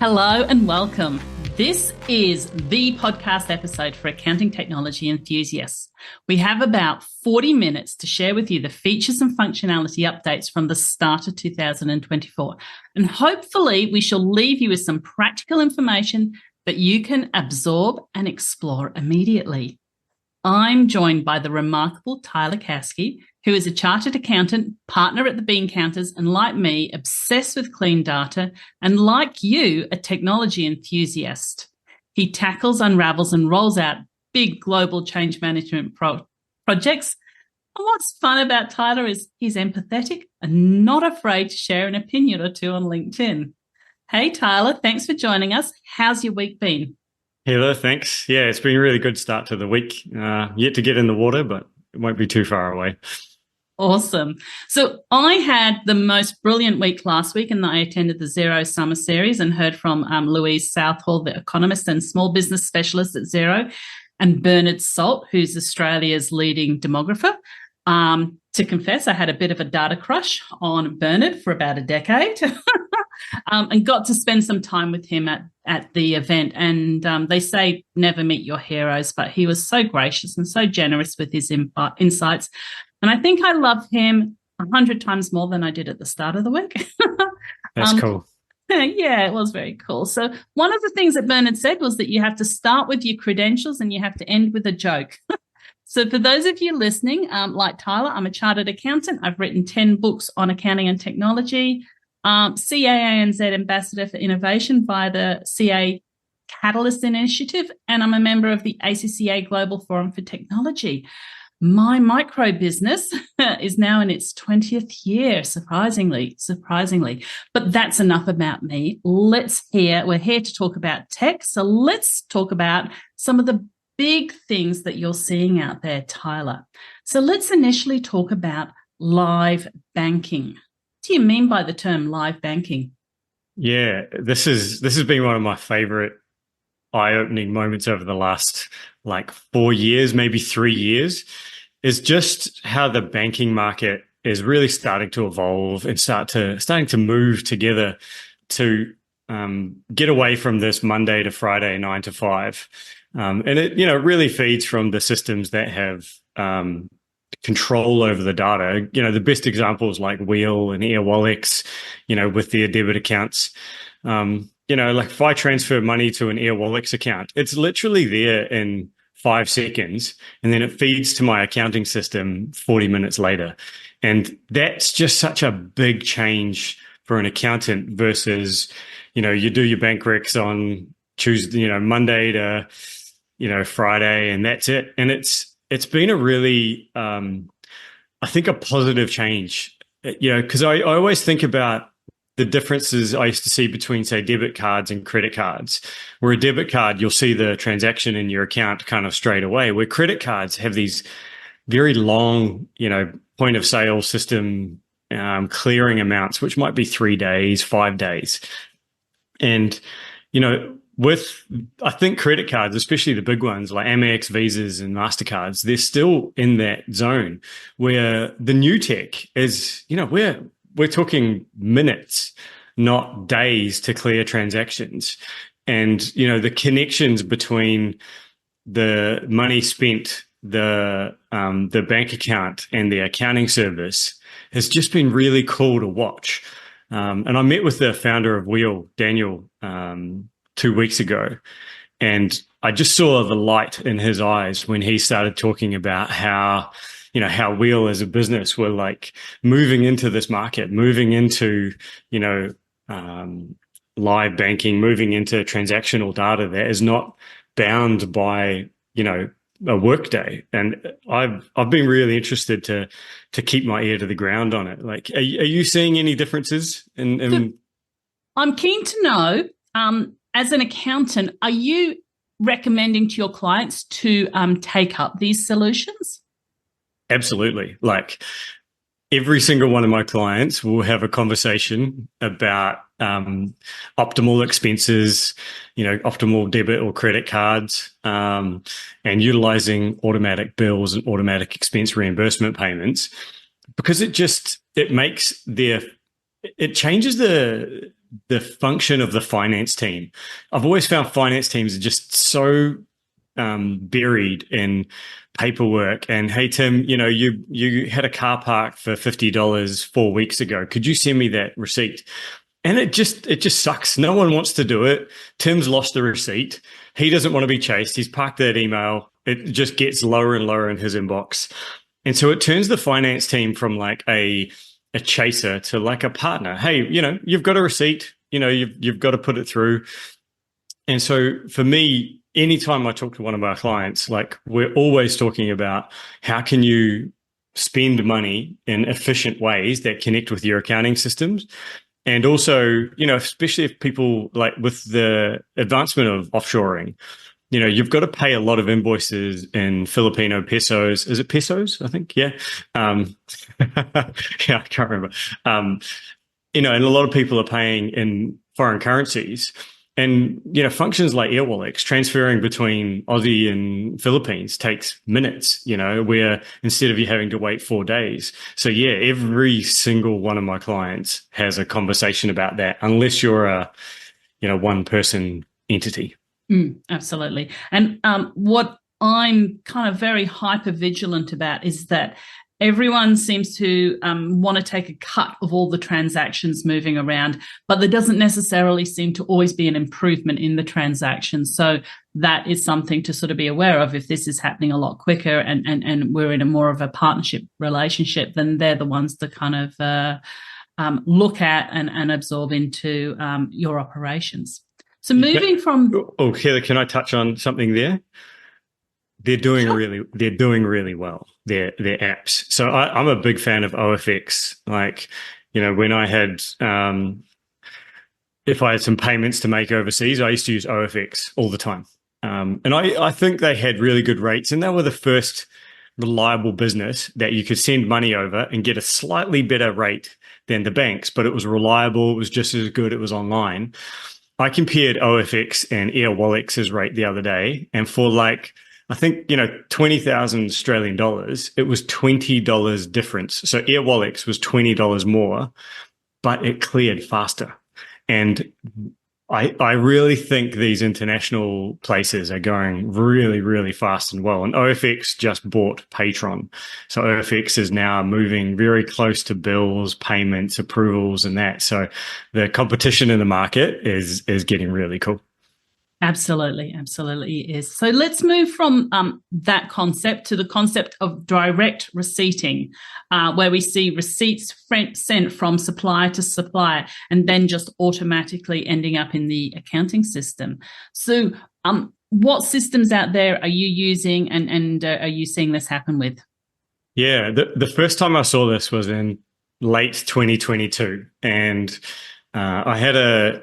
Hello and welcome. This is the podcast episode for accounting technology enthusiasts. We have about 40 minutes to share with you the features and functionality updates from the start of 2024. And hopefully we shall leave you with some practical information that you can absorb and explore immediately. I'm joined by the remarkable Tyler Caskey, who is a chartered accountant, partner at the Bean Counters, and like me, obsessed with clean data, and like you, a technology enthusiast. He tackles, unravels, and rolls out big global change management projects. And what's fun about Tyler is he's empathetic and not afraid to share an opinion or two on LinkedIn. Hey, Tyler, thanks for joining us. How's your week been? Hello, thanks. Yeah, it's been a really good start to the week. Yet to get in the water, but it won't be too far away. Awesome. So I had the most brilliant week last week, and I attended the Xero Summer Series and heard from Louise Southall, the economist and small business specialist at Xero, and Bernard Salt, who's Australia's leading demographer. To confess, I had a bit of a data crush on Bernard for about a decade. And got to spend some time with him at the event. And they say never meet your heroes, but he was so gracious and so generous with his insights. And I think I love him 100 times more than I did at the start of the week. That's cool. Yeah, it was very cool. So one of the things that Bernard said was that you have to start with your credentials and you have to end with a joke. So for those of you listening, like Tyler, I'm a chartered accountant. I've written 10 books on accounting and technology. CAANZ Ambassador for Innovation via the CA Catalyst Initiative, and I'm a member of the ACCA Global Forum for Technology. My micro business is now in its 20th year, surprisingly. But that's enough about me. We're here to talk about tech. So let's talk about some of the big things that you're seeing out there, Tyler. So let's initially talk about live banking. What do you mean by the term live banking? Yeah, this has been one of my favorite eye-opening moments over the last 4 years, maybe 3 years, is just how the banking market is really starting to evolve and starting to move together to get away from this Monday to Friday 9 to 5. And it really feeds from the systems that have control over the data. The best examples like Weel and Airwallex, with their debit accounts. If I transfer money to an Airwallex account, it's literally there in 5 seconds, and then it feeds to my accounting system 40 minutes later. And that's just such a big change for an accountant versus, you do your bank recs on Tuesday, Monday to, Friday, and that's it. And it's been a really, I think, a positive change, because I always think about the differences I used to see between, say, debit cards and credit cards. Where a debit card, you'll see the transaction in your account kind of straight away, where credit cards have these very long, point of sale system clearing amounts, which might be 3 days, 5 days. And, I think credit cards, especially the big ones like Amex, Visas, and MasterCards, they're still in that zone where the new tech is, we're talking minutes, not days to clear transactions. And, the connections between the money spent, the bank account and the accounting service has just been really cool to watch. And I met with the founder of Weel, Daniel, 2 weeks ago, and I just saw the light in his eyes when he started talking about how Weel as a business were moving into this market, moving into, live banking, moving into transactional data that is not bound by, a workday. And I've been really interested to keep my ear to the ground on it. Are you seeing any differences in? I'm keen to know, as an accountant, are you recommending to your clients to take up these solutions? Absolutely. Every single one of my clients will have a conversation about optimal expenses, optimal debit or credit cards, and utilizing automatic bills and automatic expense reimbursement payments, because it changes the function of the finance team. I've always found finance teams are just so buried in paperwork and, hey Tim, you had a car park for $50 4 weeks ago. Could you send me that receipt? And it just sucks. No one wants to do it. Tim's lost the receipt. He doesn't want to be chased. He's parked that email. It just gets lower and lower in his inbox. And so it turns the finance team from like a chaser to like a partner. Hey, you've got a receipt, you've got to put it through. And so for me, anytime I talk to one of our clients, like we're always talking about how can you spend money in efficient ways that connect with your accounting systems. And also, especially if people like with the advancement of offshoring, you've got to pay a lot of invoices in Filipino pesos. Is it pesos? I think, yeah. Yeah, I can't remember. And a lot of people are paying in foreign currencies. And, functions like Airwallex transferring between Aussie and Philippines takes minutes, where instead of you having to wait 4 days. So, yeah, every single one of my clients has a conversation about that, unless you're a, one person entity. Absolutely. And what I'm kind of very hyper vigilant about is that everyone seems to want to take a cut of all the transactions moving around, but there doesn't necessarily seem to always be an improvement in the transactions. So that is something to sort of be aware of. If this is happening a lot quicker and we're in a more of a partnership relationship, then they're the ones to kind of look at and absorb into your operations. So moving from... Oh, Heather, can I touch on something there? They're doing really well. Their apps. So I'm a big fan of OFX. Like, when I had, if I had some payments to make overseas, I used to use OFX all the time. And I think they had really good rates, and they were the first reliable business that you could send money over and get a slightly better rate than the banks, but it was reliable. It was just as good. It was online. I compared OFX and Airwallex's rate the other day, and for like, I think, 20,000 Australian dollars, it was $20 difference. So Airwallex was $20 more, but it cleared faster. And I really think these international places are going really, really fast and well. And OFX just bought Paytron. So OFX is now moving very close to bills, payments, approvals, and that. So the competition in the market is getting really cool. Absolutely is. So let's move from that concept to the concept of direct receipting, where we see receipts sent from supplier to supplier and then just automatically ending up in the accounting system. So what systems out there are you using and are you seeing this happen with? Yeah, the first time I saw this was in late 2022, and I had a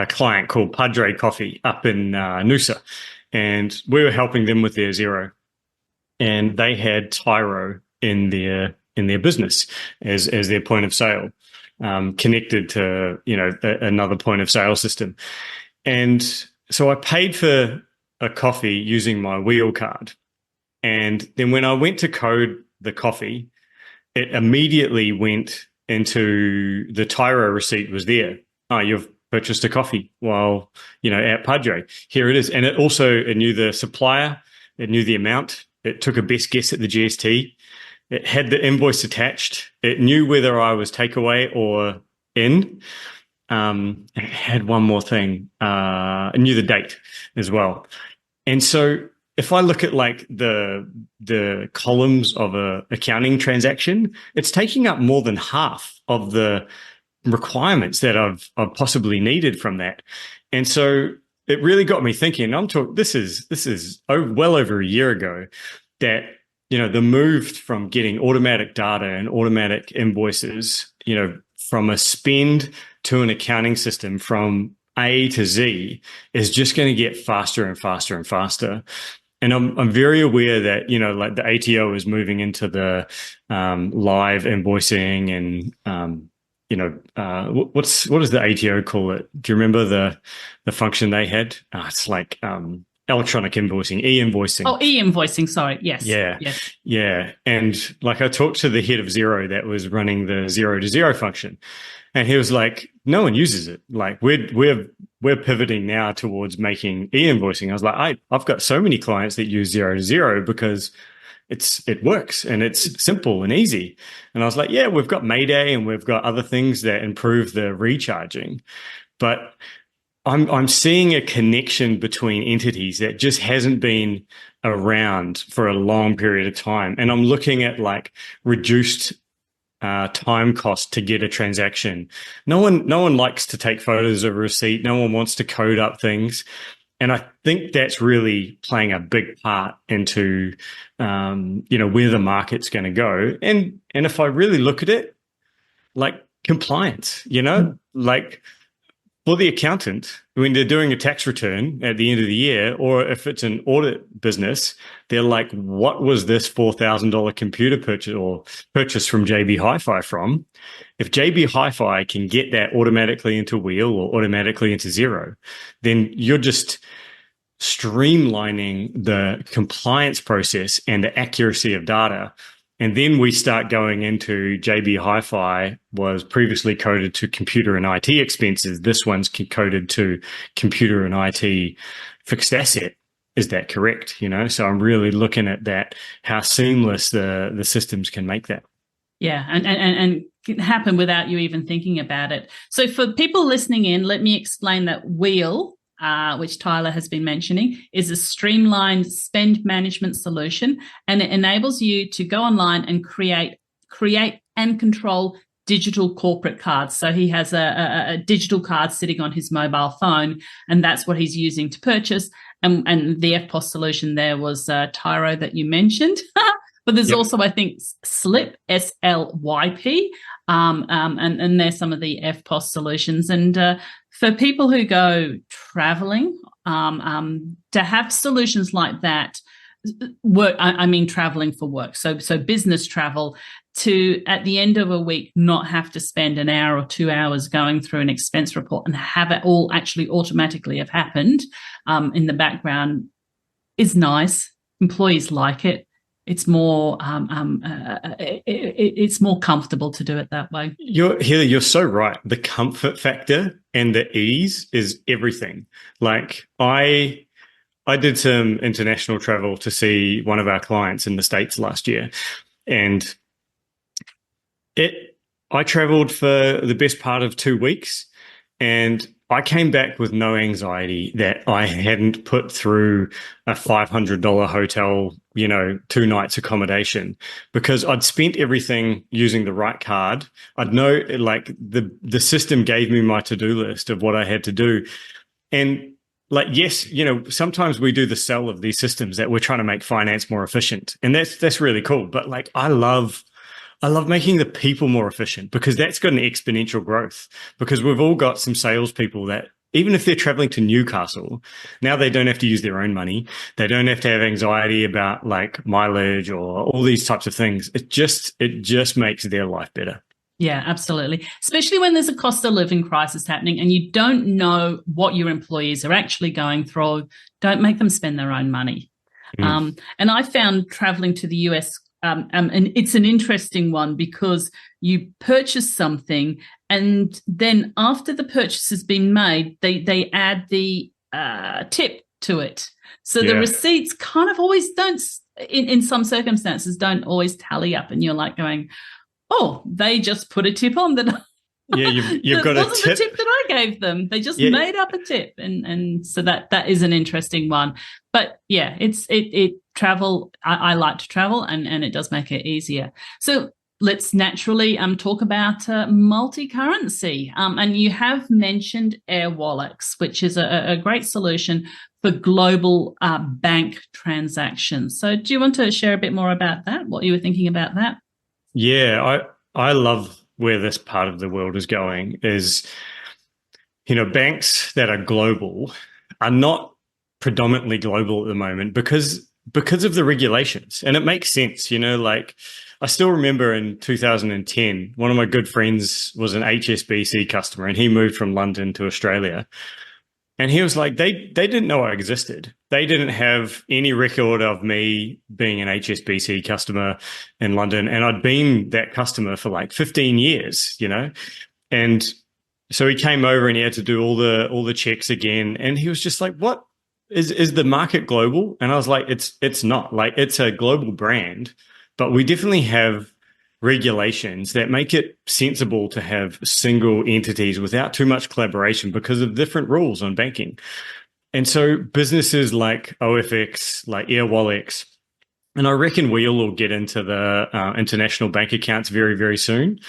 client called Padre Coffee up in Noosa, and we were helping them with their Xero, and they had Tyro in their business as their point of sale, connected to another point of sale system. And so I paid for a coffee using my Weel card, and then when I went to code the coffee, it immediately went into the Tyro receipt was there. Oh, you've purchased a coffee while, at Padre. Here it is. And it knew the supplier, it knew the amount, it took a best guess at the GST, it had the invoice attached, it knew whether I was takeaway or in. It had one more thing, it knew the date as well. And so if I look at like the columns of a accounting transaction, it's taking up more than half of the requirements that I've possibly needed from that. And so it really got me thinking. This is well over a year ago that, the move from getting automatic data and automatic invoices, from a spend to an accounting system from A to Z is just going to get faster and faster and faster. And I'm very aware that, like the ATO is moving into the live invoicing and, what does the ATO call it? Do you remember the function they had? It's like electronic invoicing, e-invoicing. Oh, e-invoicing. Sorry. Yes. Yeah. Yes. Yeah. And like I talked to the head of Xero that was running the Xero to Xero function. And he was like, no one uses it. Like we're pivoting now towards making e-invoicing. I was like, I've got so many clients that use Xero to Xero because it works and it's simple and easy. And I was like, yeah, we've got Mayday and we've got other things that improve the recharging. But I'm seeing a connection between entities that just hasn't been around for a long period of time. And I'm looking at like reduced time cost to get a transaction. No one likes to take photos of a receipt. No one wants to code up things. And I think that's really playing a big part into, where the market's going to go. And if I really look at it, like compliance, like for the accountant, when they're doing a tax return at the end of the year, or if it's an audit business, they're like, what was this $4,000 computer purchase from JB Hi-Fi from? If JB Hi-Fi can get that automatically into Weel or automatically into Xero, then you're just streamlining the compliance process and the accuracy of data. And then we start going into JB Hi-Fi was previously coded to computer and IT expenses. This one's coded to computer and IT fixed asset. Is that correct? So I'm really looking at that, how seamless the systems can make that. Yeah, and can happen without you even thinking about it. So for people listening in, let me explain that Weel, which Tyler has been mentioning, is a streamlined spend management solution, and it enables you to go online and create and control digital corporate cards. So he has a digital card sitting on his mobile phone, and that's what he's using to purchase. And the FPOS solution there was Tyro that you mentioned. But there's also, I think, Slyp, SLYP, and there's some of the FPOS solutions. And for people who go traveling, to have solutions like that, traveling for work, so business travel, to at the end of a week not have to spend an hour or 2 hours going through an expense report and have it all actually automatically have happened in the background is nice. Employees like it. It's more it's more comfortable to do it that way. You're so right. The comfort factor and the ease is everything. Like I did some international travel to see one of our clients in the States last year, and I traveled for the best part of 2 weeks, and I came back with no anxiety that I hadn't put through a $500 hotel, 2 nights accommodation, because I'd spent everything using the right card. I'd know, like the system gave me my to-do list of what I had to do. And like, yes, sometimes we do the sell of these systems that we're trying to make finance more efficient. And that's really cool. But like, I love making the people more efficient, because that's got an exponential growth, because we've all got some salespeople that even if they're traveling to Newcastle, now they don't have to use their own money. They don't have to have anxiety about like mileage or all these types of things. It just makes their life better. Yeah, absolutely. Especially when there's a cost of living crisis happening and you don't know what your employees are actually going through. Don't make them spend their own money. And I found traveling to the US, and it's an interesting one, because you purchase something and then after the purchase has been made, they add the tip to it. So the receipts kind of always don't, in some circumstances, don't always tally up, and you're like going, oh, they just put a tip on that. Yeah, you've got a tip. Wasn't the tip that I gave them. They just made up a tip, and so that is an interesting one. But yeah, it travel. I like to travel, and it does make it easier. So let's naturally talk about multi-currency. And you have mentioned Airwallex, which is a great solution for global bank transactions. So do you want to share a bit more about that? What you were thinking about that? Yeah, I love where this part of the world is going. Is, banks that are global are not predominantly global at the moment because of the regulations. And it makes sense, like I still remember in 2010, one of my good friends was an HSBC customer and he moved from London to Australia. And he was like, they didn't know I existed. They didn't have any record of me being an HSBC customer in London. And I'd been that customer for like 15 years, you know? And so he came over and he had to do all the checks again. And he was just like, what is the market global? And I was like, it's not. Like, it's a global brand, but we definitely have regulations that make it sensible to have single entities without too much collaboration because of different rules on banking. And so businesses like OFX, like Airwallex, and I reckon Weel will get into the international bank accounts very, very soon,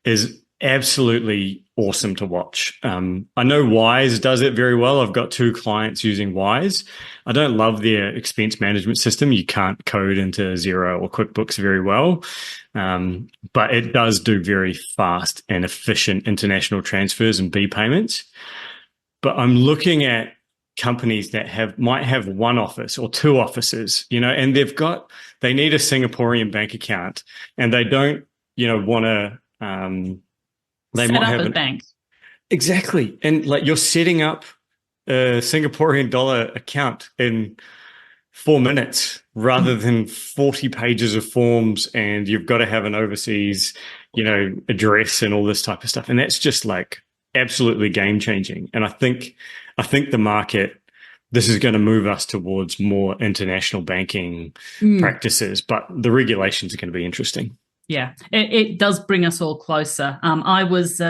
is absolutely awesome to watch. I know Wise does it very well. I've got 2 clients using Wise. I don't love their expense management system. You can't code into Xero or QuickBooks very well, but it does do very fast and efficient international transfers and B payments. But I'm looking at companies that might have 1 office or 2 offices, you know, and they need a Singaporean bank account, and they don't, you know, want to. They Set might up have a bank. Exactly. And like, you're setting up a Singaporean dollar account in 4 minutes rather than 40 pages of forms, and you've got to have an overseas, you know, address and all this type of stuff. And that's just like absolutely game changing. And I think the market, this is going to move us towards more international banking practices, but the regulations are going to be interesting. Yeah, it does bring us all closer. I was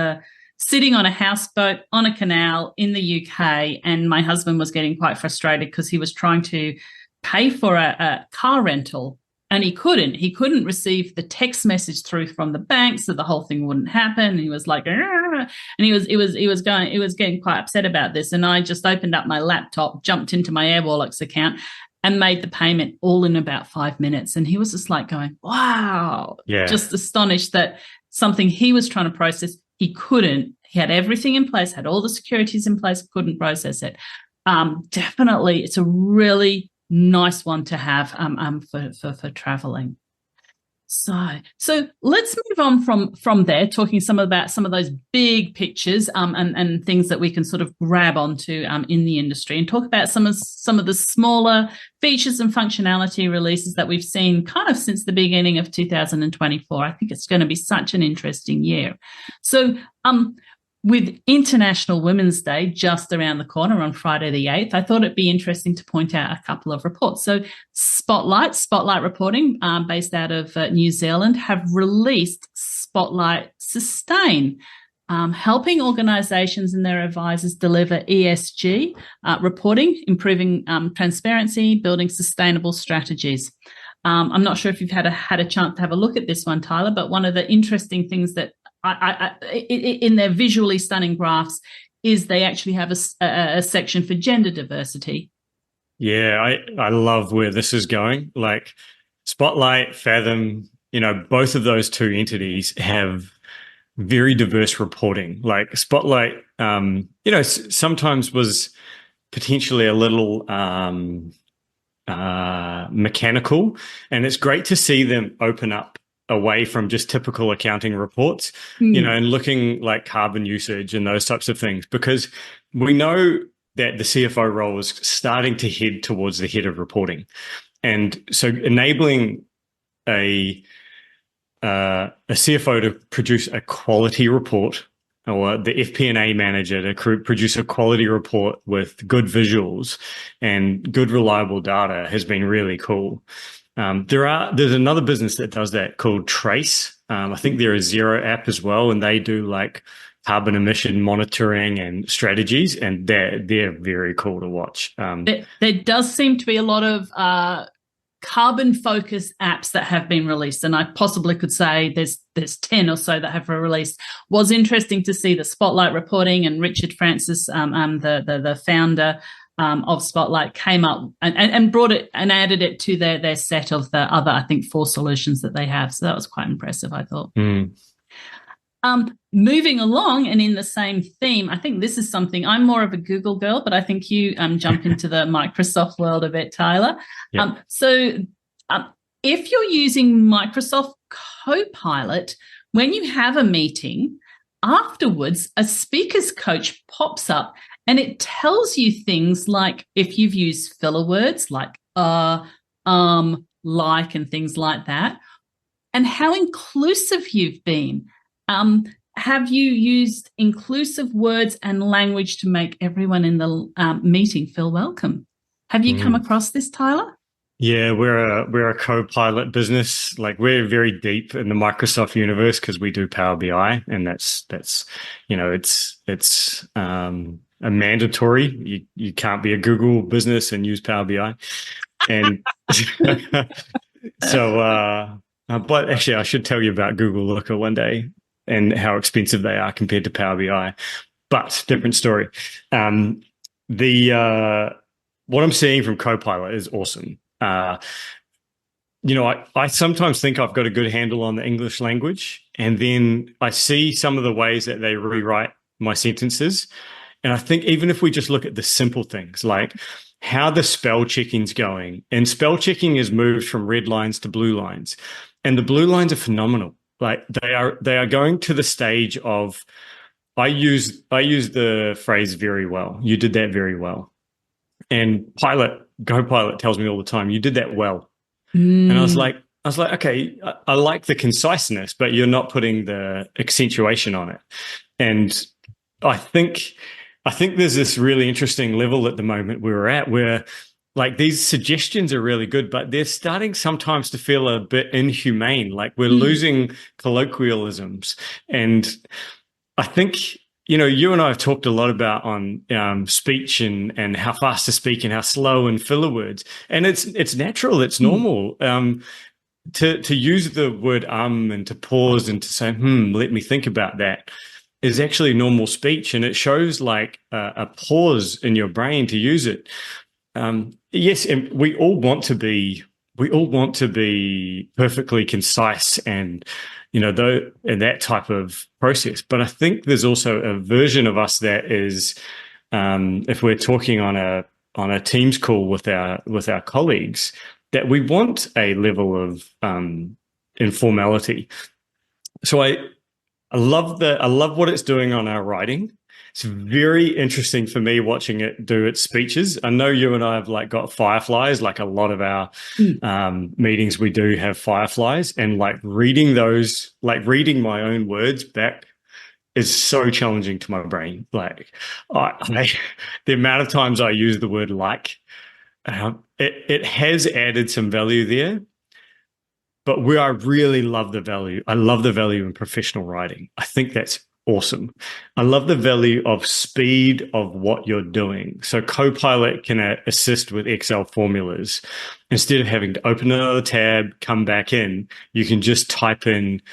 sitting on a houseboat on a canal in the UK, and my husband was getting quite frustrated because he was trying to pay for a car rental, and he couldn't receive the text message through from the bank, so the whole thing wouldn't happen. And he was like, and he was getting quite upset about this. And I just opened up my laptop, jumped into my Airwallex account, and made the payment all in about 5 minutes. And he was just like going, wow, just astonished that something he was trying to process, he couldn't. He had everything in place, had all the securities in place, couldn't process it. Definitely, it's a really nice one to have for traveling. So let's move on from there, talking about some of those big pictures and things that we can sort of grab onto in the industry, and talk about some of the smaller features and functionality releases that we've seen kind of since the beginning of 2024. I think it's going to be such an interesting year. So with International Women's Day just around the corner on Friday the 8th, I thought it'd be interesting to point out a couple of reports. So Spotlight Reporting, based out of New Zealand, have released Spotlight Sustain, helping organisations and their advisors deliver ESG reporting, improving transparency, building sustainable strategies. I'm not sure if you've had a chance to have a look at this one, Tyler, but one of the interesting things that in their visually stunning graphs is they actually have a section for gender diversity. Yeah, I love where this is going. Like Spotlight, Fathom, you know, both of those 2 entities have very diverse reporting. Like Spotlight, you know, sometimes was potentially a little mechanical, and it's great to see them open up away from just typical accounting reports, you know, and looking like carbon usage and those types of things, because we know that the CFO role is starting to head towards the head of reporting. And so enabling a CFO to produce a quality report, or the FP&A manager to produce a quality report with good visuals and good reliable data has been really cool. There's another business that does that called Trace. I think they're a Xero app as well, and they do like carbon emission monitoring and strategies, and they're very cool to watch. There does seem to be a lot of carbon-focused apps that have been released, and I possibly could say there's 10 or so that have been released. Was interesting to see the Spotlight reporting, and Richard Francis, the founder of Spotlight, came up and brought it and added it to their set of the other, I think, 4 solutions that they have. So that was quite impressive, I thought. Moving along, and in the same theme, I think this is something, I'm more of a Google girl, but I think you jump into the Microsoft world a bit, Tyler. Yep. If you're using Microsoft Copilot, when you have a meeting, afterwards, a speaker's coach pops up and it tells you things like if you've used filler words like like, and things like that, and how inclusive you've been. Have you used inclusive words and language to make everyone in the meeting feel welcome? Have you come across this, Tyler? Yeah, we're a co-pilot business. Like, we're very deep in the Microsoft universe because we do Power BI, and that's it's a mandatory. You can't be a Google business and use Power BI, and so. But actually, I should tell you about Google Looker one day and how expensive they are compared to Power BI. But different story. What I'm seeing from Copilot is awesome. I sometimes think I've got a good handle on the English language, and then I see some of the ways that they rewrite my sentences. And I think even if we just look at the simple things like how the spell checking's going, and spell checking is moved from red lines to blue lines, and the blue lines are phenomenal. Like, they are going to the stage of, I use the phrase very well. You did that very well. And Copilot tells me all the time, you did that well. And I was like, okay, I like the conciseness, but you're not putting the accentuation on it. And I think there's this really interesting level at the moment we're at where, like, these suggestions are really good, but they're starting sometimes to feel a bit inhumane. Like, we're losing colloquialisms. And I think, you and I have talked a lot about on speech and how fast to speak and how slow and filler words. And it's natural, it's normal to use the word and to pause and to say, let me think about that, is actually normal speech. And it shows like a pause in your brain to use it. Yes, and we all want to be perfectly concise and that type of process. But I think there's also a version of us that is, if we're talking on a Teams call with our colleagues, that we want a level of informality. So I love what it's doing on our writing. It's very interesting for me watching it do its speeches. I know you and I have got fireflies, like a lot of our meetings we do have fireflies, and reading those, reading my own words back is so challenging to my brain. The amount of times I use the word it has added some value there. But I really love the value. I love the value in professional writing. I think that's awesome. I love the value of speed of what you're doing. So Copilot can assist with Excel formulas. Instead of having to open another tab, come back in, you can just type in,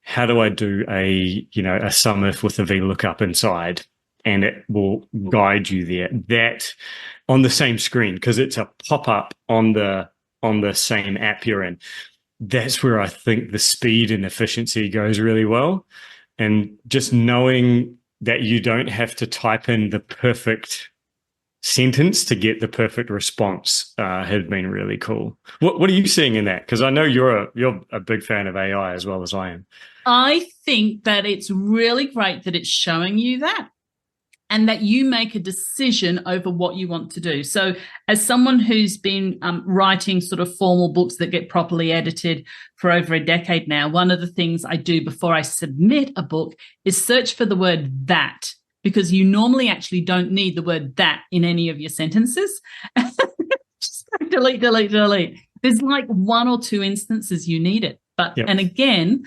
how do I do a sum if with a VLOOKUP inside? And it will guide you there. That on the same screen, because it's a pop-up on the same app you're in. That's where I think the speed and efficiency goes really well. And just knowing that you don't have to type in the perfect sentence to get the perfect response has been really cool. What are you seeing in that? Because I know you're a big fan of AI as well as I am. I think that it's really great that it's showing you that, and that you make a decision over what you want to do. So as someone who's been writing sort of formal books that get properly edited for over a decade now, one of the things I do before I submit a book is search for the word that, because you normally actually don't need the word that in any of your sentences. Just delete. There's one or two instances you need it. But yep. And again,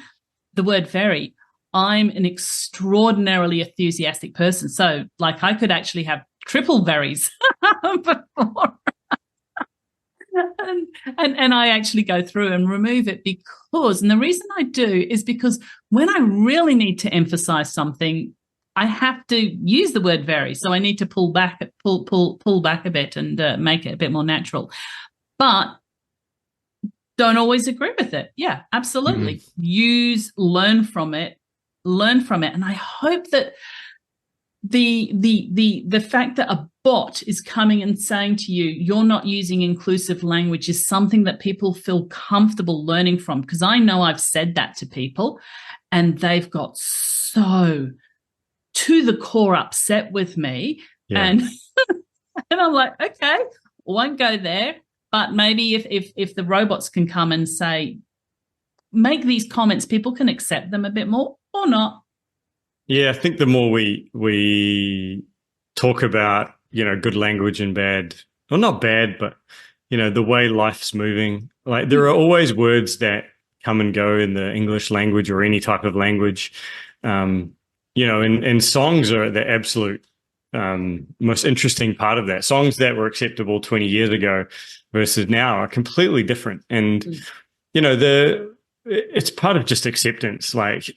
the word very. I'm an extraordinarily enthusiastic person. So I could actually have triple berries before. and I actually go through and remove it and the reason I do is because when I really need to emphasize something, I have to use the word very. So I need to pull back a bit and make it a bit more natural. But don't always agree with it. Yeah, absolutely. Learn from it. And I hope that the fact that a bot is coming and saying to you, you're not using inclusive language, is something that people feel comfortable learning from. Because I know I've said that to people and they've got so to the core upset with me. Yeah. And I'm like, okay, won't go there. But maybe if the robots can come and say, make these comments, people can accept them a bit more or not. Yeah, I think the more we talk about, good language and bad, well, not bad, but, the way life's moving, like there are always words that come and go in the English language or any type of language. And songs are the absolute most interesting part of that. Songs that were acceptable 20 years ago versus now are completely different. And, it's part of just acceptance. Like,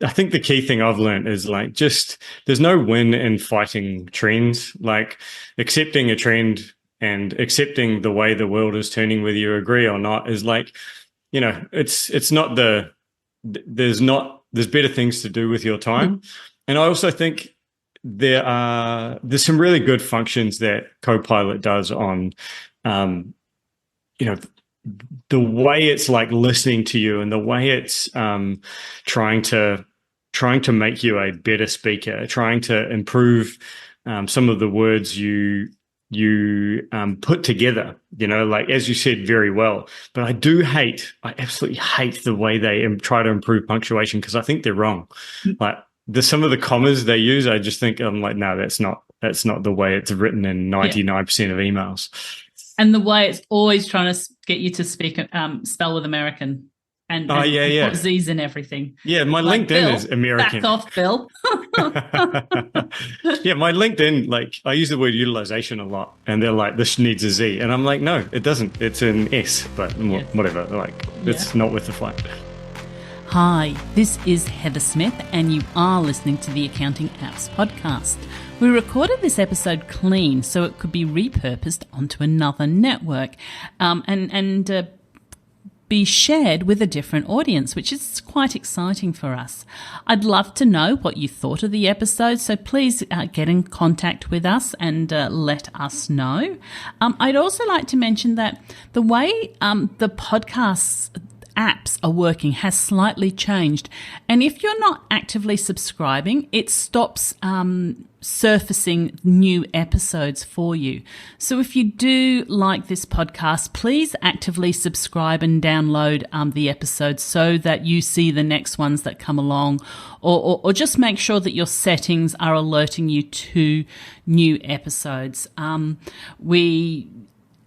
I think the key thing I've learned is like, just there's no win in fighting trends. Like accepting a trend and accepting the way the world is turning, whether you agree or not, is like, it's not there's better things to do with your time. And I also think there's some really good functions that Copilot does on, the way it's like listening to you and the way it's trying to make you a better speaker, trying to improve some of the words you put together, like as you said very well. But I absolutely hate the way they try to improve punctuation, because I think they're wrong. Like some of the commas they use, I just think I'm like, no, that's not the way it's written in 99% of emails. And the way it's always trying to get you to speak, spell with American and put Z's in everything. Yeah, my like, LinkedIn Bill, is American. Back off, Bill. Yeah, my LinkedIn, like I use the word utilization a lot, and they're like, this needs a Z. And I'm like, no, it doesn't. It's an S, but whatever. Like, it's not worth the fight. Hi, this is Heather Smith, and you are listening to the Accounting Apps Podcast. We recorded this episode clean so it could be repurposed onto another network and be shared with a different audience, which is quite exciting for us. I'd love to know what you thought of the episode, so please get in contact with us and let us know. I'd also like to mention that the way the podcasts apps are working has slightly changed, and if you're not actively subscribing, it stops surfacing new episodes for you. So if you do like this podcast, please actively subscribe and download the episodes so that you see the next ones that come along, or just make sure that your settings are alerting you to new episodes.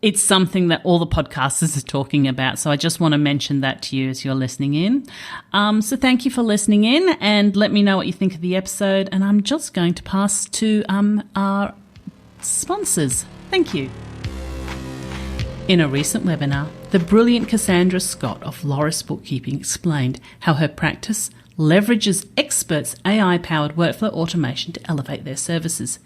It's something that all the podcasters are talking about, so I just want to mention that to you as you're listening in. So thank you for listening in, and let me know what you think of the episode, and I'm just going to pass to our sponsors. Thank you. In a recent webinar, the brilliant Cassandra Scott of Loris Bookkeeping explained how her practice leverages experts' AI-powered workflow automation to elevate their services.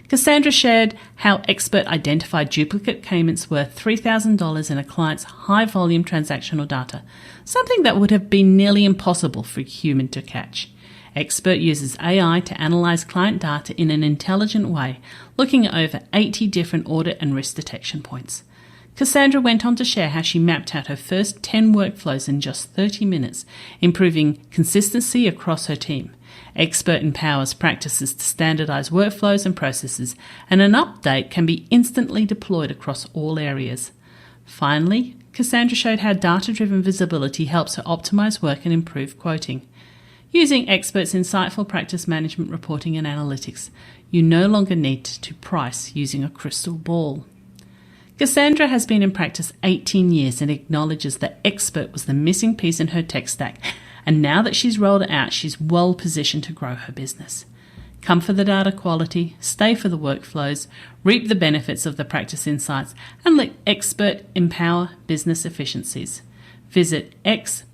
Cassandra shared how Expert identified duplicate payments worth $3,000 in a client's high-volume transactional data, something that would have been nearly impossible for a human to catch. Expert uses AI to analyse client data in an intelligent way, looking at over 80 different audit and risk detection points. Cassandra went on to share how she mapped out her first 10 workflows in just 30 minutes, improving consistency across her team. Expert empowers practices to standardise workflows and processes, and an update can be instantly deployed across all areas. Finally, Cassandra showed how data-driven visibility helps her optimise work and improve quoting. Using Expert's insightful practice management reporting and analytics, you no longer need to price using a crystal ball. Cassandra has been in practice 18 years and acknowledges that Expert was the missing piece in her tech stack, and now that she's rolled it out, she's well positioned to grow her business. Come for the data quality, stay for the workflows, reap the benefits of the practice insights, and let Expert empower business efficiencies. Visit xbert.io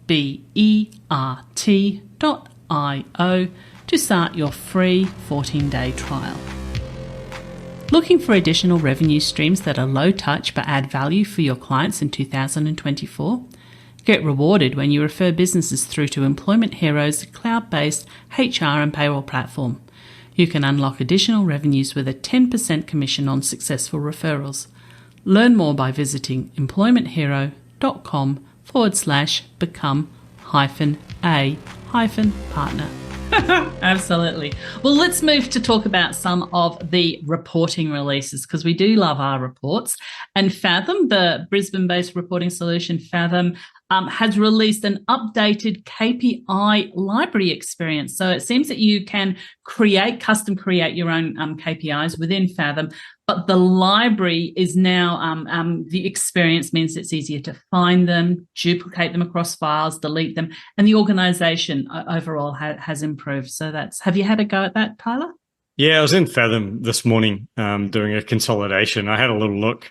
to start your free 14-day trial. Looking for additional revenue streams that are low touch but add value for your clients in 2024? Get rewarded when you refer businesses through to Employment Hero's cloud-based HR and payroll platform. You can unlock additional revenues with a 10% commission on successful referrals. Learn more by visiting employmenthero.com/become-a-partner. Absolutely. Well, let's move to talk about some of the reporting releases, because we do love our reports. And Fathom, the Brisbane-based reporting solution Fathom, has released an updated KPI library experience. So it seems that you can custom create your own KPIs within Fathom, but the library is now, the experience means it's easier to find them, duplicate them across files, delete them, and the organization overall has improved. So have you had a go at that, Tyler? Yeah, I was in Fathom this morning doing a consolidation. I had a little look.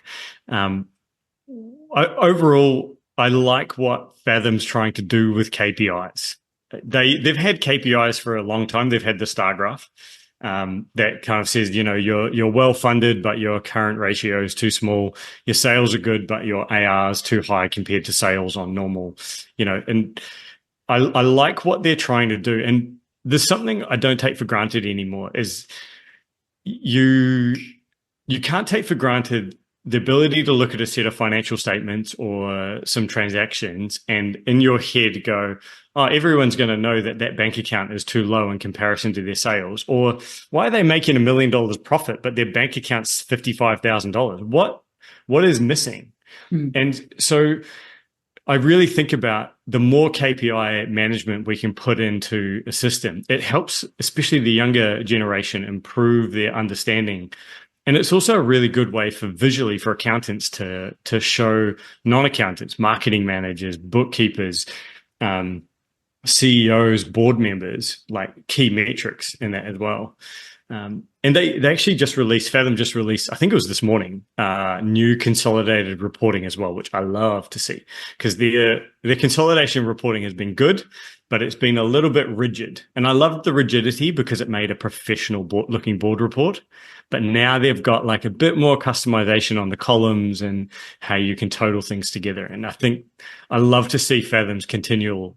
Overall, I like what Fathom's trying to do with KPIs. They've had KPIs for a long time. They've had the star graph that kind of says, you're well funded, but your current ratio is too small. Your sales are good, but your AR is too high compared to sales on normal. And I like what they're trying to do. And there's something I don't take for granted anymore is you can't take for granted the ability to look at a set of financial statements or some transactions and in your head go, oh, everyone's going to know that bank account is too low in comparison to their sales. Or why are they making $1 million profit, but their bank account's $55,000? What is missing? And so I really think about the more KPI management we can put into a system, it helps, especially the younger generation, improve their understanding. And it's also a really good way visually for accountants to show non-accountants, marketing managers, bookkeepers, CEOs, board members, like key metrics in that as well. And they actually Fathom just released, I think it was this morning, new consolidated reporting as well, which I love to see because their consolidation reporting has been good, but it's been a little bit rigid. And I loved the rigidity because it made a professional looking board report. But now they've got like a bit more customization on the columns and how you can total things together. And I think I love to see Fathom's continual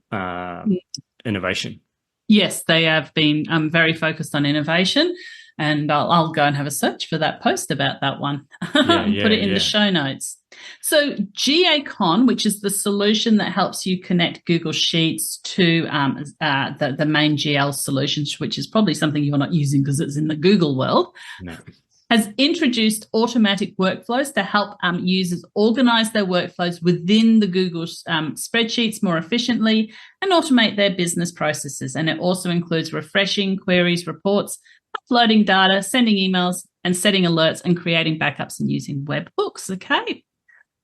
innovation. Yes, they have been very focused on innovation. And I'll go and have a search for that post about that one. Put it in the show notes. So GA-Con, which is the solution that helps you connect Google Sheets to the main GL solutions, which is probably something you're not using because it's in the Google world, has introduced automatic workflows to help users organize their workflows within the Google spreadsheets more efficiently and automate their business processes. And it also includes refreshing queries, reports, uploading data, sending emails, and setting alerts and creating backups and using webhooks. Okay.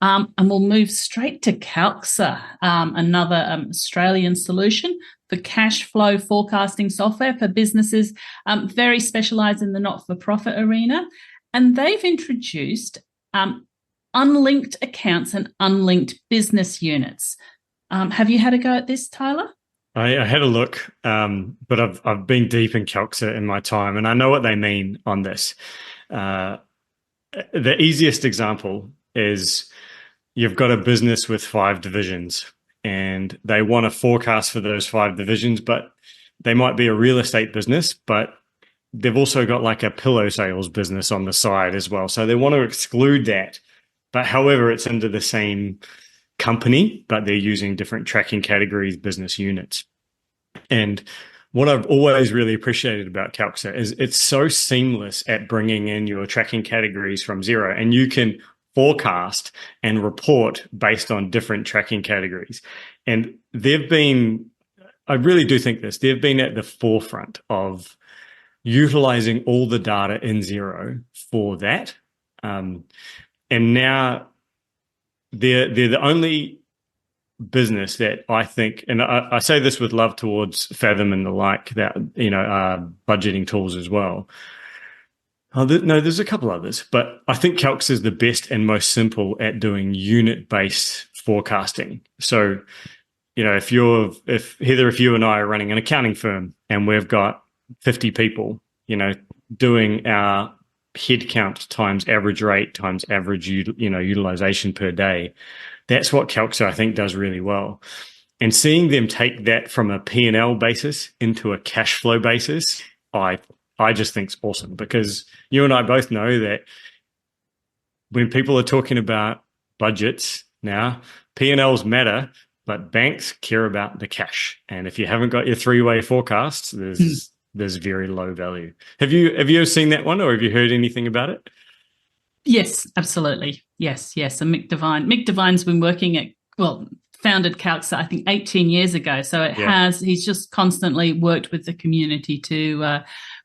And we'll move straight to Calxa, another Australian solution for cash flow forecasting software for businesses, very specialized in the not-for-profit arena. And they've introduced unlinked accounts and unlinked business units. Have you had a go at this, Tyler? I had a look, but I've been deep in Calxa in my time, and I know what they mean on this. The easiest example is you've got a business with 5 divisions, and they want a forecast for those 5 divisions, but they might be a real estate business, but they've also got like a pillow sales business on the side as well. So they want to exclude that. But however, it's under the same company, but they're using different tracking categories, business units. And what I've always really appreciated about Calxa is it's so seamless at bringing in your tracking categories from Xero, and you can forecast and report based on different tracking categories. And I really do think they've been at the forefront of utilizing all the data in Xero for that. And now they're the only business that I think, and I say this with love towards Fathom and the like, that budgeting tools as well. No, there's a couple others, but I think Calxa is the best and most simple at doing unit-based forecasting. So, if Heather, if you and I are running an accounting firm and we've got 50 people, doing our head count times average rate times average utilization per day, that's what Calxa I think does really well. And seeing them take that from a P&L basis into a cash flow basis, I I just think is awesome, because you and I both know that when people are talking about budgets now, P&Ls matter, but banks care about the cash. And if you haven't got your three-way forecasts, there's very low value. Have you ever seen that one, or have you heard anything about it? Yes, absolutely. Yes. And Mick Devine's been working at, founded Calcs, I think 18 years ago. So he's just constantly worked with the community to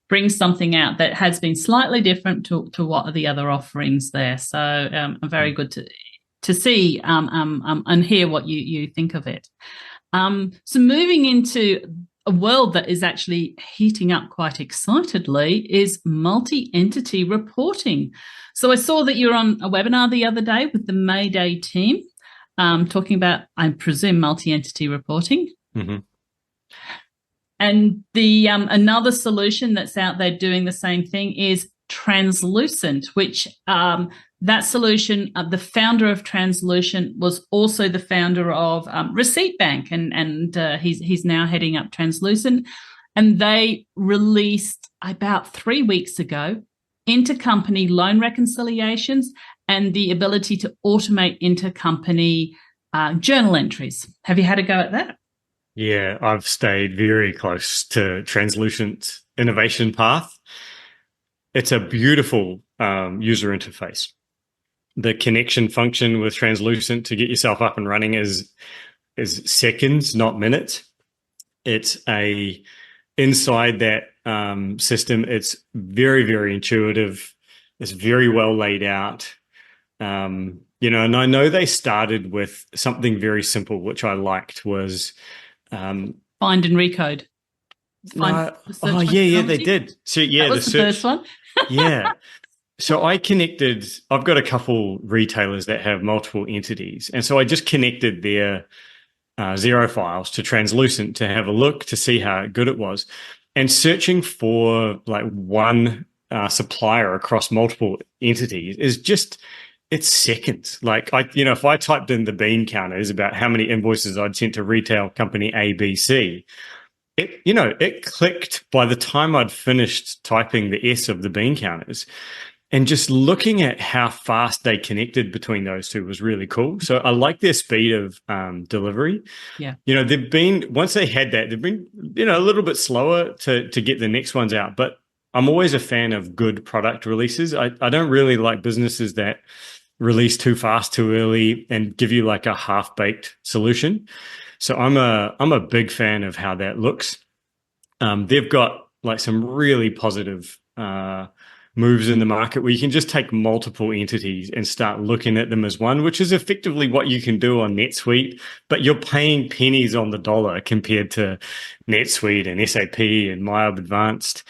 bring something out that has been slightly different to what are the other offerings there. So very good to see and hear what you think of it. So moving into a world that is actually heating up quite excitedly is multi-entity reporting. So I saw that you were on a webinar the other day with the Mayday team, talking about, I presume, multi-entity reporting. Mm-hmm. And the another solution that's out there doing the same thing is Translucent, which that solution, the founder of Translucent was also the founder of Receipt Bank, and he's now heading up Translucent. And they released about 3 weeks ago intercompany loan reconciliations and the ability to automate intercompany journal entries. Have you had a go at that? Yeah, I've stayed very close to Translucent innovation path. It's a beautiful user interface. The connection function with Translucent to get yourself up and running is seconds, not minutes. It's inside that system. It's very, very intuitive. It's very well laid out. And I know they started with something very simple, which I liked, was find and recode. They did. So that was the first one. Yeah. So I've got a couple retailers that have multiple entities. And so I just connected their Xero files to Translucent to have a look to see how good it was. And searching for like one supplier across multiple entities is just, it's seconds. Like if I typed in the bean counters about how many invoices I'd sent to retail company ABC, it clicked by the time I'd finished typing the S of the bean counters. And just looking at how fast they connected between those two was really cool. So I like their speed of delivery. Yeah. Once they had that, they've been, a little bit slower to get the next ones out. But I'm always a fan of good product releases. I don't really like businesses that release too fast, too early, and give you like a half-baked solution. So I'm a big fan of how that looks. They've got like some really positive moves in the market where you can just take multiple entities and start looking at them as one, which is effectively what you can do on NetSuite, but you're paying pennies on the dollar compared to NetSuite and SAP and MyOb Advanced.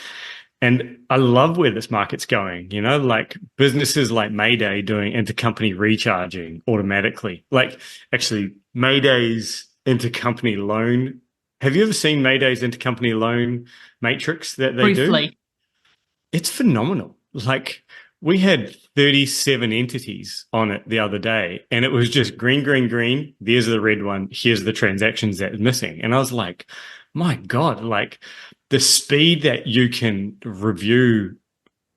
And I love where this market's going, like businesses like Mayday doing intercompany recharging automatically. Like actually Mayday's intercompany loan. Have you ever seen Mayday's intercompany loan matrix that they Briefly. do? It's phenomenal. Like we had 37 entities on it the other day, and it was just green, green, green. There's the red one. Here's the transactions that are missing. And I was like, my God, like the speed that you can review,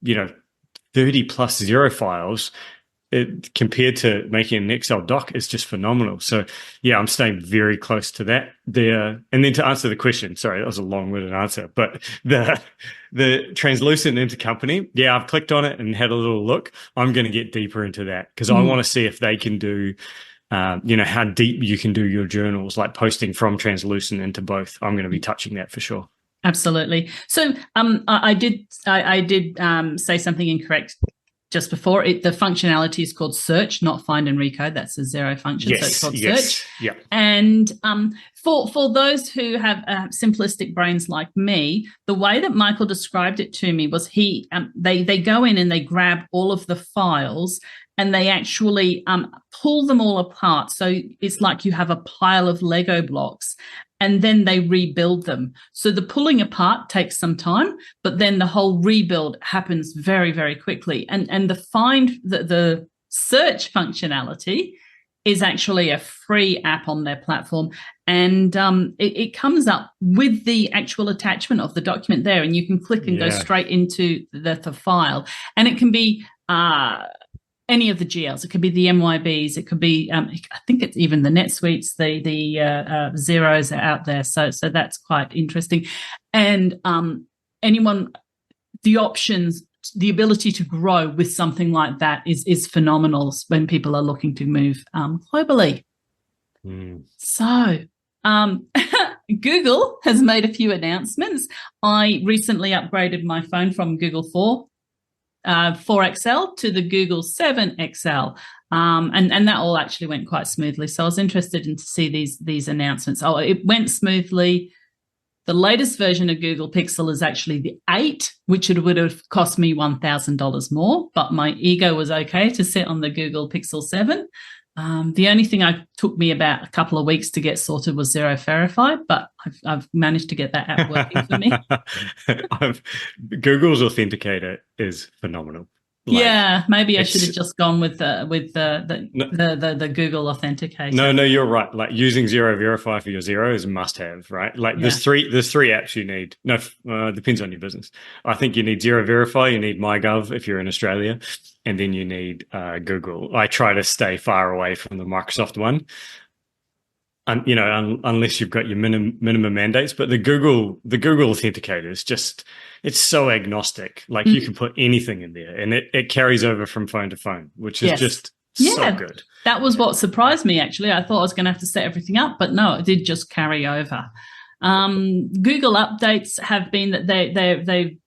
30 plus Xero files compared to making an Excel doc is just phenomenal. So yeah, I'm staying very close to that there. And then to answer the question, sorry, that was a long-winded answer, but the Translucent intercompany, yeah, I've clicked on it and had a little look. I'm going to get deeper into that because I want to see if they can do, how deep you can do your journals, like posting from Translucent into both. I'm going to be touching that for sure. Absolutely. So I did say something incorrect just before. The functionality is called search, not find and recode. That's a Xero function. Yes, so it's called search. Yeah. And for those who have simplistic brains like me, the way that Michael described it to me was they go in and they grab all of the files and they actually pull them all apart. So it's like you have a pile of Lego blocks and then they rebuild them. So the pulling apart takes some time, but then the whole rebuild happens very, very quickly. And the search functionality is actually a free app on their platform. and it comes up with the actual attachment of the document there, and you can click and go straight into the file. And it can be any of the GLs. It could be the MYBs. It could be, I think it's even the NetSuites, the Xeros are out there. So that's quite interesting. And the options, the ability to grow with something like that is phenomenal when people are looking to move globally. So Google has made a few announcements. I recently upgraded my phone from Google 4 XL to the Google 7 XL, and that all actually went quite smoothly. So I was interested to see these announcements. Oh, it went smoothly. The latest version of Google Pixel is actually the 8, which it would have cost me $1,000 more, but my ego was okay to sit on the Google Pixel 7. The only thing took me about a couple of weeks to get sorted was Xero Verified, but I've managed to get that app working for me. Google's Authenticator is phenomenal. Maybe I should have just gone with the Google Authenticator. No, you're right. Like using Xero Verify for your Xero is a must-have, right? Like there's three apps you need. No, depends on your business. I think you need Xero Verify, you need MyGov if you're in Australia, and then you need Google. I try to stay far away from the Microsoft one, unless you've got your minimum mandates. But the Google Authenticator is just, it's so agnostic. Like you can put anything in there, and it carries over from phone to phone, which is just so good. That was what surprised me, actually. I thought I was going to have to set everything up, but no, it did just carry over. Google updates have been that they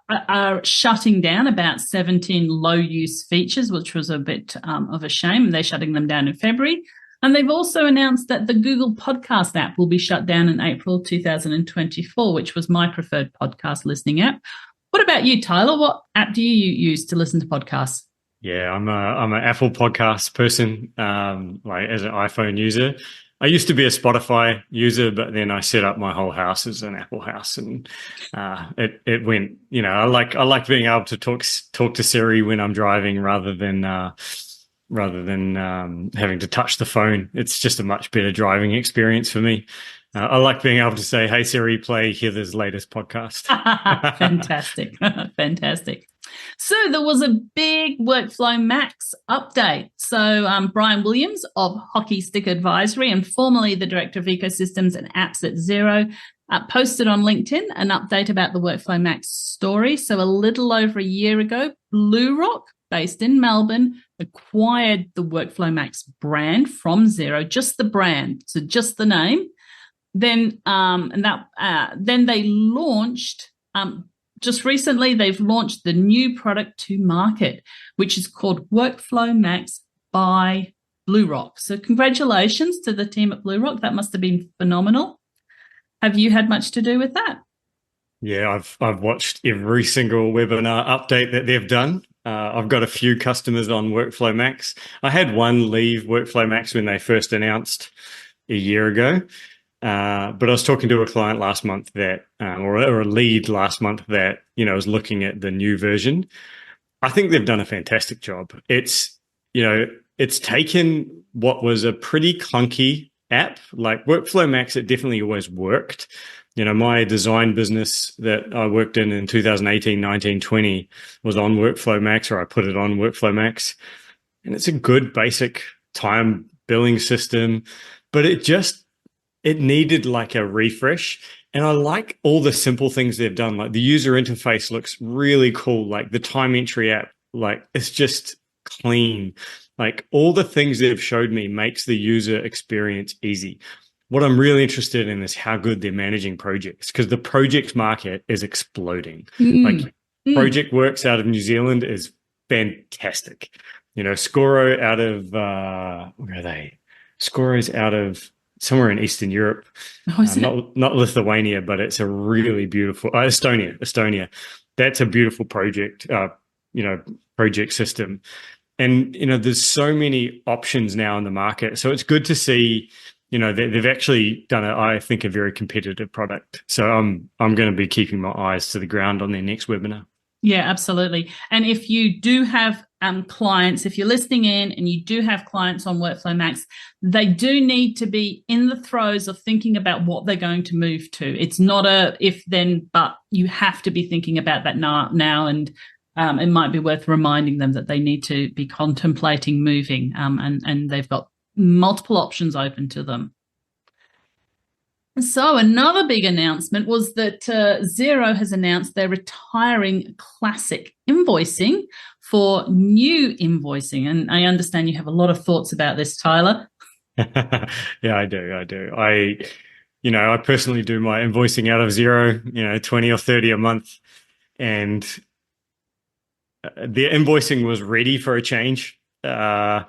are shutting down about 17 low-use features, which was a bit of a shame. They're shutting them down in February. And they've also announced that the Google Podcast app will be shut down in April 2024, which was my preferred podcast listening app. What about you, Tyler? What app do you use to listen to podcasts? Yeah, I'm an Apple podcast person, like as an iPhone user. I used to be a Spotify user, but then I set up my whole house as an Apple house, and it went. I like being able to talk to Siri when I'm driving rather than having to touch the phone. It's just a much better driving experience for me. I like being able to say, "Hey Siri, play Heather's latest podcast." Fantastic. Fantastic. So there was a big Workflow Max update. So Brian Williams of Hockey Stick Advisory and formerly the Director of Ecosystems and Apps at Xero posted on LinkedIn an update about the Workflow Max story. So a little over a year ago, BlueRock, based in Melbourne, acquired the Workflow Max brand from Xero, just the brand, so just the name. Then they launched, just recently, they've launched the new product to market, which is called Workflow Max by BlueRock. So congratulations to the team at BlueRock. That must have been phenomenal. Have you had much to do with that? Yeah, I've watched every single webinar update that they've done. I've got a few customers on Workflow Max. I had one leave Workflow Max when they first announced a year ago. But I was talking to a client last month that, or a lead last month that, was looking at the new version. I think they've done a fantastic job. It's taken what was a pretty clunky app, like Workflow Max. It definitely always worked. My design business that I worked in 2018, 19, 20 was on Workflow Max, or I put it on Workflow Max. And it's a good basic time billing system, but it needed like a refresh. And I like all the simple things they've done. Like the user interface looks really cool. Like the time entry app, like it's just clean. Like all the things they've showed me makes the user experience easy. What I'm really interested in is how good they're managing projects, because the project market is exploding. Project Works out of New Zealand is fantastic. Scoro out of, where are they? Scoro's out of somewhere in Eastern Europe, not Lithuania, but it's a really beautiful Estonia. That's a beautiful project, project system. And, there's so many options now in the market. So it's good to see, they've actually done, I think, a very competitive product. So I'm going to be keeping my eyes to the ground on their next webinar. Yeah, absolutely. And if you do have clients, if you're listening in and you do have clients on Workflow Max, they do need to be in the throes of thinking about what they're going to move to. It's not a if then, but you have to be thinking about that now, and it might be worth reminding them that they need to be contemplating moving, and they've got multiple options open to them. So another big announcement was that Xero has announced they're retiring classic invoicing for new invoicing. And I understand you have a lot of thoughts about this, Tyler. Yeah, I do. I personally do my invoicing out of Xero, 20 or 30 a month. And the invoicing was ready for a change. I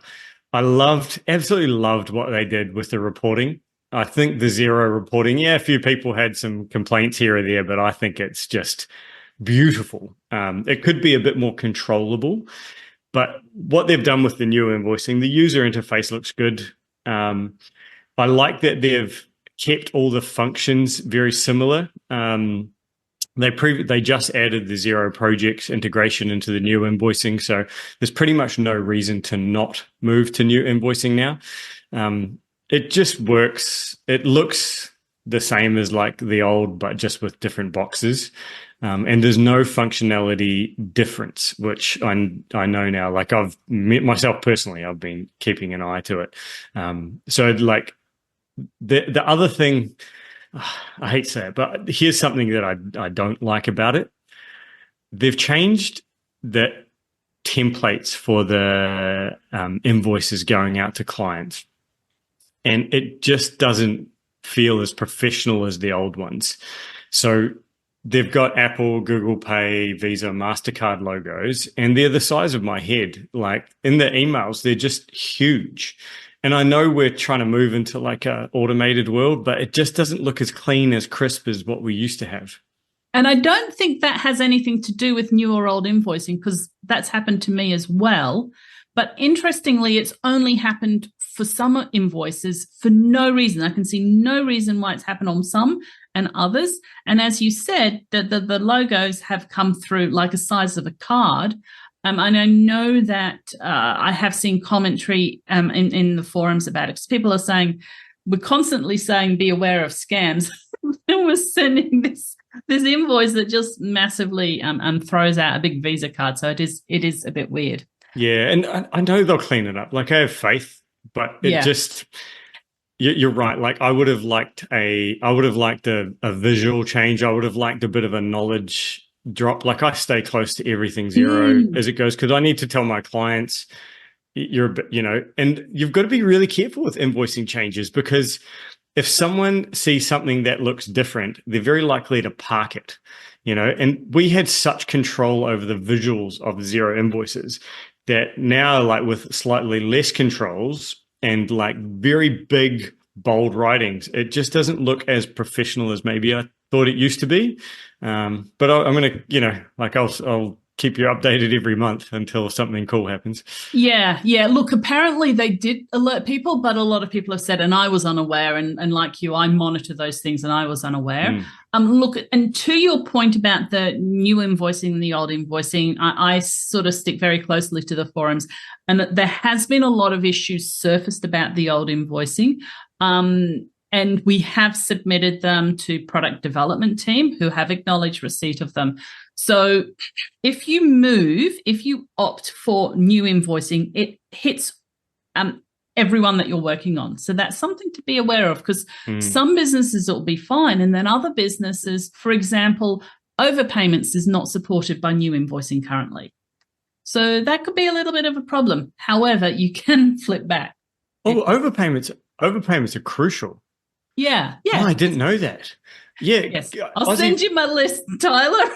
absolutely loved what they did with the reporting. I think the Xero reporting, a few people had some complaints here or there, but I think it's just beautiful. It could be a bit more controllable, but what they've done with the new invoicing, the user interface looks good. I like that they've kept all the functions very similar. They just added the Xero projects integration into the new invoicing, so there's pretty much no reason to not move to new invoicing now. It just works. It looks the same as like the old, but just with different boxes. And there's no functionality difference, which I know now. Like myself personally, I've been keeping an eye to it. So like the other thing, I hate to say it, but here's something that I don't like about it. They've changed the templates for the invoices going out to clients. And it just doesn't feel as professional as the old ones. So they've got Apple, Google Pay, Visa, MasterCard logos, and they're the size of my head. Like in the emails, they're just huge. And I know we're trying to move into like a automated world, but it just doesn't look as clean, as crisp as what we used to have. And I don't think that has anything to do with new or old invoicing, because that's happened to me as well. But interestingly, it's only happened for some invoices for no reason. I can see no reason why it's happened on some and others. And as you said, the logos have come through like a size of a card. And I know that I have seen commentary in the forums about it, because people are saying, we're constantly saying, be aware of scams. And we're sending this invoice that just massively throws out a big Visa card. So it is a bit weird. Yeah, and I know they'll clean it up. Like I have faith, but it just, you're right. Like I would have liked a visual change. I would have liked a bit of a knowledge drop. Like I stay close to everything Xero as it goes, because I need to tell my clients, and you've got to be really careful with invoicing changes, because if someone sees something that looks different, they're very likely to park it, and we had such control over the visuals of Xero invoices that now, like with slightly less controls and like very big, bold writings, it just doesn't look as professional as maybe I thought it used to be. But I'm going to, I'll keep you updated every month until something cool happens. Yeah. Look, apparently they did alert people, but a lot of people have said, and I was unaware, and like you, I monitor those things and I was unaware. Look, and to your point about the new invoicing and the old invoicing, I sort of stick very closely to the forums, and there has been a lot of issues surfaced about the old invoicing. And we have submitted them to product development team, who have acknowledged receipt of them. So if you opt for new invoicing, it hits everyone that you're working on. So that's something to be aware of, because some businesses will be fine. And then other businesses, for example, overpayments is not supported by new invoicing currently. So that could be a little bit of a problem. However, you can flip back. Oh, overpayments are crucial. Yeah. Oh, I didn't know that. Yeah. Yes. I'll send you my list, Tyler.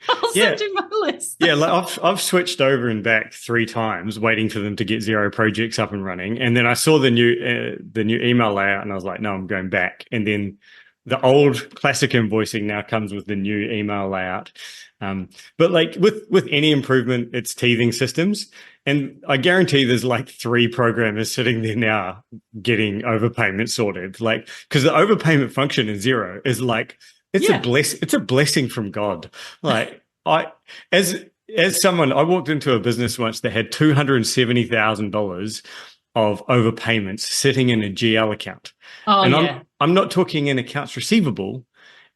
I'll send you my list. Yeah, like I've switched over and back 3 times, waiting for them to get Xero projects up and running, and then I saw the new email layout, and I was like, no, I'm going back. And then the old classic invoicing now comes with the new email layout. But like with any improvement, it's teething systems. And I guarantee there's like 3 programmers sitting there now getting overpayment sorted. Like, because the overpayment function in Xero is like, it's a blessing from God. Like as as someone, I walked into a business once that had $270,000 of overpayments sitting in a GL account. Oh, and yeah. I'm not talking in accounts receivable,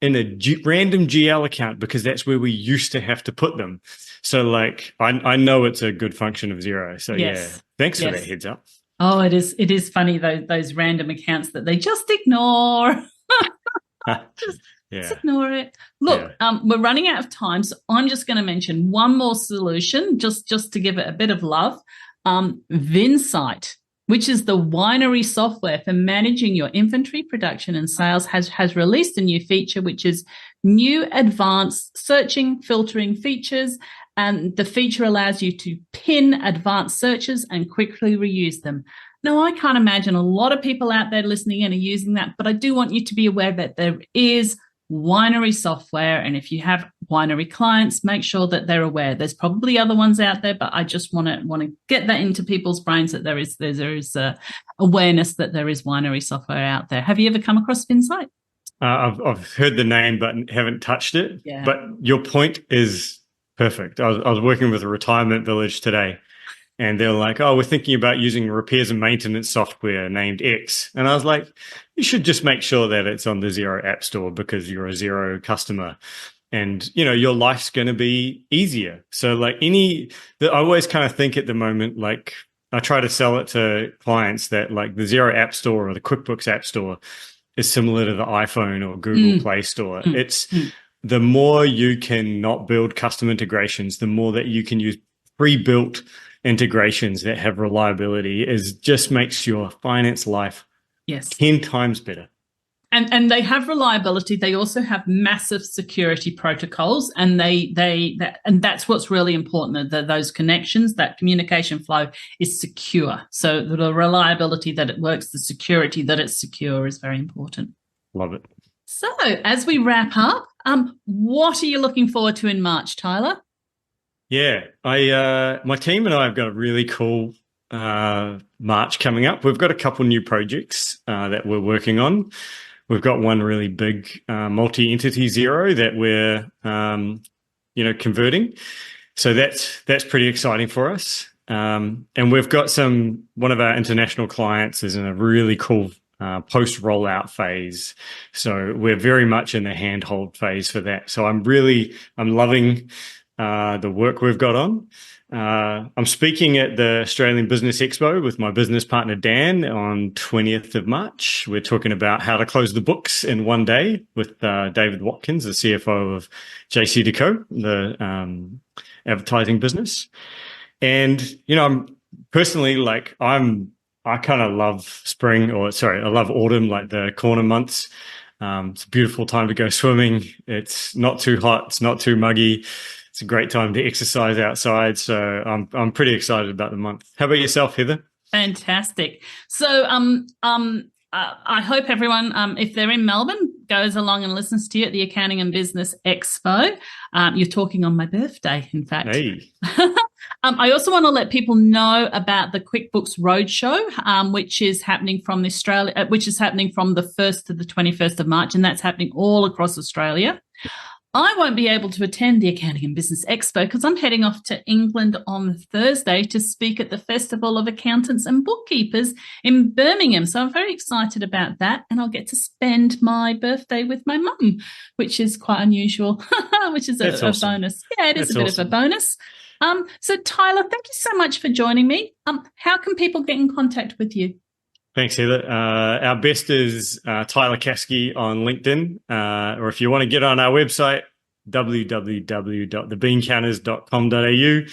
in a random GL account, because that's where we used to have to put them. So like, I know it's a good function of Xero. So Yes. yeah, thanks for Yes. that heads up. Oh, it is funny, those random accounts that they just ignore. Just ignore it. Look, we're running out of time, so I'm just going to mention one more solution, just to give it a bit of love. Vinsight, which is the winery software for managing your inventory, production, and sales, has released a new feature, which is new advanced searching, filtering features. And the feature allows you to pin advanced searches and quickly reuse them. Now, I can't imagine a lot of people out there listening in are using that, but I do want you to be aware that there is winery software. And if you have winery clients, make sure that they're aware. There's probably other ones out there, but I just want to get that into people's brains that there is awareness that there is winery software out there. Have you ever come across Vinsight? I've heard the name, but haven't touched it. Yeah. But your point is perfect. I was working with a retirement village today, and they're like, oh, we're thinking about using repairs and maintenance software named X. And I was like, you should just make sure that it's on the Xero App Store because you're a Xero customer. And, your life's going to be easier. So like I always kind of think at the moment, like I try to sell it to clients that like the Xero App Store or the QuickBooks App Store is similar to the iPhone or Google Play Store. It's the more you can not build custom integrations, the more that you can use pre-built integrations that have reliability just makes your finance life 10 times better. And they have reliability. They also have massive security protocols, and and that's what's really important. That those connections, that communication flow is secure. So the reliability that it works, the security that it's secure is very important. Love it. So as we wrap up, what are you looking forward to in March, Tyler? Yeah, my team and I have got a really cool March coming up. We've got a couple new projects that we're working on. We've got one really big multi-entity Xero that we're converting. So that's pretty exciting for us. And we've got one of our international clients is in a really cool post rollout phase. So we're very much in the handhold phase for that. So I'm loving the work we've got on. I'm speaking at the Australian Business Expo with my business partner, Dan, on 20th of March. We're talking about how to close the books in one day with David Watkins, the CFO of JC&Co, the advertising business. And, I'm personally I kind of love I love autumn, like the corner months. It's a beautiful time to go swimming. It's not too hot. It's not too muggy. It's a great time to exercise outside. So I'm pretty excited about the month. How about yourself, Heather? Fantastic. So I hope everyone, if they're in Melbourne, goes along and listens to you at the Accounting and Business Expo. You're talking on my birthday, in fact. Hey. I also want to let people know about the QuickBooks Roadshow, which is happening from the 1st to the 21st of March, and that's happening all across Australia. I won't be able to attend the Accounting and Business Expo because I'm heading off to England on Thursday to speak at the Festival of Accountants and Bookkeepers in Birmingham. So I'm very excited about that, and I'll get to spend my birthday with my mum, which is quite unusual, which is a bonus. Yeah, it is a bit of a bonus. So Tyler, thank you so much for joining me. How can people get in contact with you? Thanks, Heather. Our best is Tyler Caskey on LinkedIn, or if you want to get on our website, www.thebeancounters.com.au.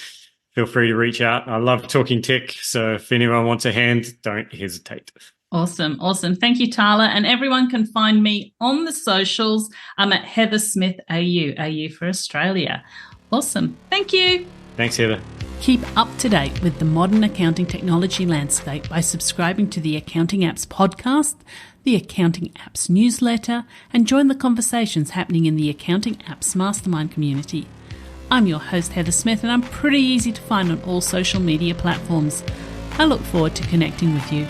Feel free to reach out. I love talking tech, so if anyone wants a hand, don't hesitate. Awesome. Thank you, Tyler. And everyone can find me on the socials. I'm at Heather Smith AU for Australia. Awesome. Thank you. Thanks, Heather. Keep up to date with the modern accounting technology landscape by subscribing to the Accounting Apps podcast, the Accounting Apps newsletter, and join the conversations happening in the Accounting Apps Mastermind community. I'm your host, Heather Smith, and I'm pretty easy to find on all social media platforms. I look forward to connecting with you.